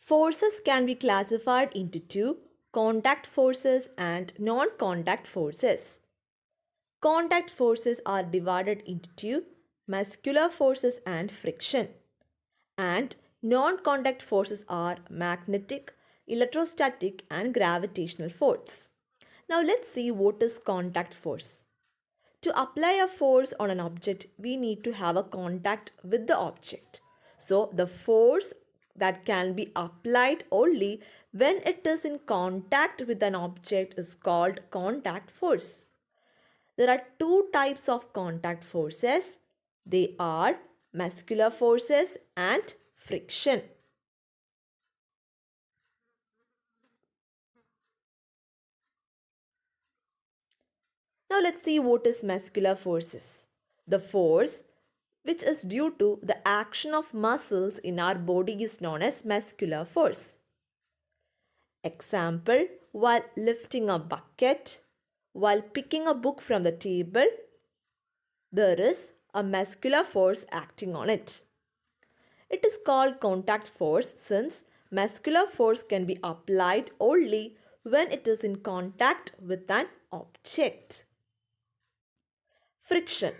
Forces can be classified into two: contact forces and non-contact forces. Contact forces are divided into two: muscular forces and friction. And non-contact forces are magnetic, electrostatic, and gravitational force. Now let's see what is contact force. To apply a force on an object, we need to have a contact with the object. So the force that can be applied only when it is in contact with an object is called contact force. There are two types of contact forces. They are muscular forces and friction. Now let's see what is muscular forces. The force which is due to the action of muscles in our body is known as muscular force. Example, while lifting a bucket, while picking a book from the table, there is a muscular force acting on it. It is called contact force since muscular force can be applied only when it is in contact with an object. Friction,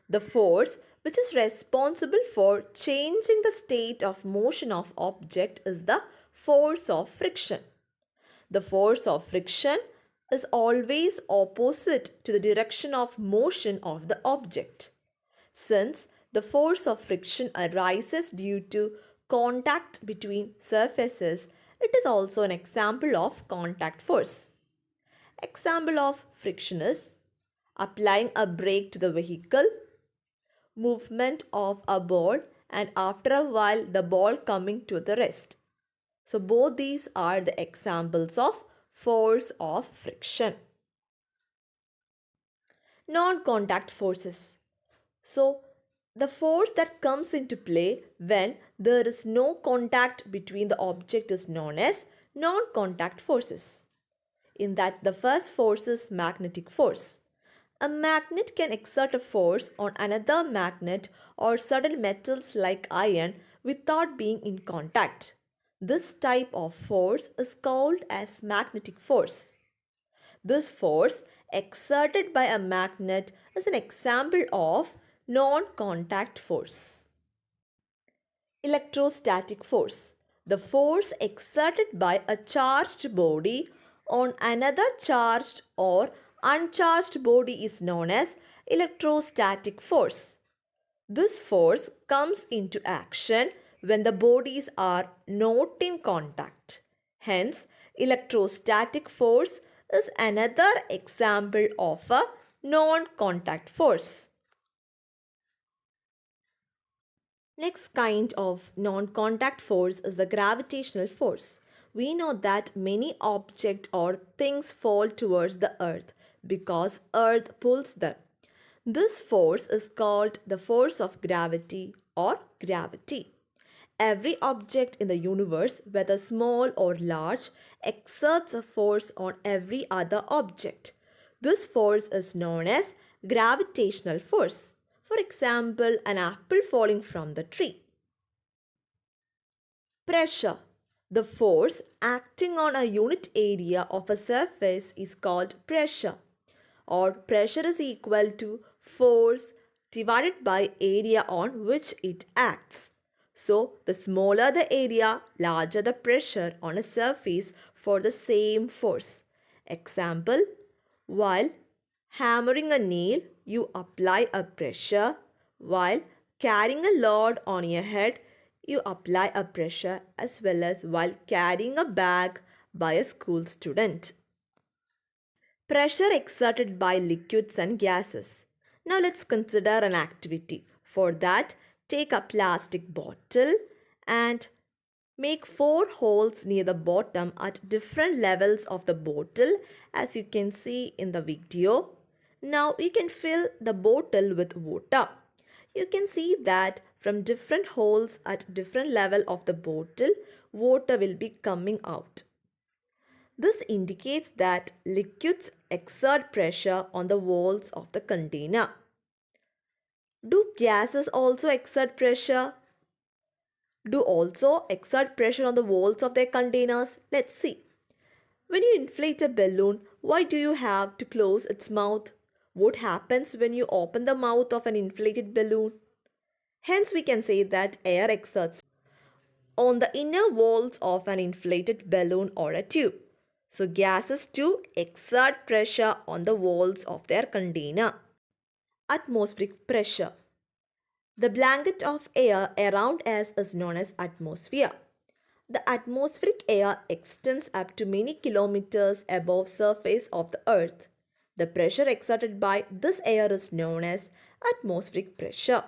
the force which is responsible for changing the state of motion of object, is the force of friction. The force of friction is always opposite to the direction of motion of the object. Since the force of friction arises due to contact between surfaces, it is also an example of contact force. Example of friction is applying a brake to the vehicle, movement of a ball, and after a while the ball coming to the rest. So both these are the examples of force of friction. Non-contact forces. So the force that comes into play when there is no contact between the object is known as non-contact forces. In that, the first force is magnetic force. A magnet can exert a force on another magnet or certain metals like iron without being in contact. This type of force is called as magnetic force. This force exerted by a magnet is an example of non-contact force. Electrostatic force. The force exerted by a charged body on another charged or uncharged body is known as electrostatic force. This force comes into action when the bodies are not in contact. Hence, electrostatic force is another example of a non-contact force. Next kind of non-contact force is the gravitational force. We know that many objects or things fall towards the earth because earth pulls them. This force is called the force of gravity or gravity. Every object in the universe, whether small or large, exerts a force on every other object. This force is known as gravitational force. For example, an apple falling from the tree. Pressure. The force acting on a unit area of a surface is called pressure, or pressure is equal to force divided by area on which it acts. So, the smaller the area, larger the pressure on a surface for the same force. Example, while hammering a nail, you apply a pressure. While carrying a load on your head, you apply a pressure, as well as while carrying a bag by a school student. Pressure exerted by liquids and gases. Now let's consider an activity. For that, take a plastic bottle and make 4 holes near the bottom at different levels of the bottle, as you can see in the video. Now you can fill the bottle with water. You can see that from different holes at different level of the bottle, water will be coming out. This indicates that liquids exert pressure on the walls of the container. Do gases also exert pressure? do also exert pressure on the walls of their containers? Let's see. When you inflate a balloon, why do you have to close its mouth? What happens when you open the mouth of an inflated balloon? Hence, we can say that air exerts on the inner walls of an inflated balloon or a tube. So, gases too exert pressure on the walls of their container. Atmospheric pressure. The blanket of air around us is known as atmosphere. The atmospheric air extends up to many kilometers above surface of the earth. The pressure exerted by this air is known as atmospheric pressure.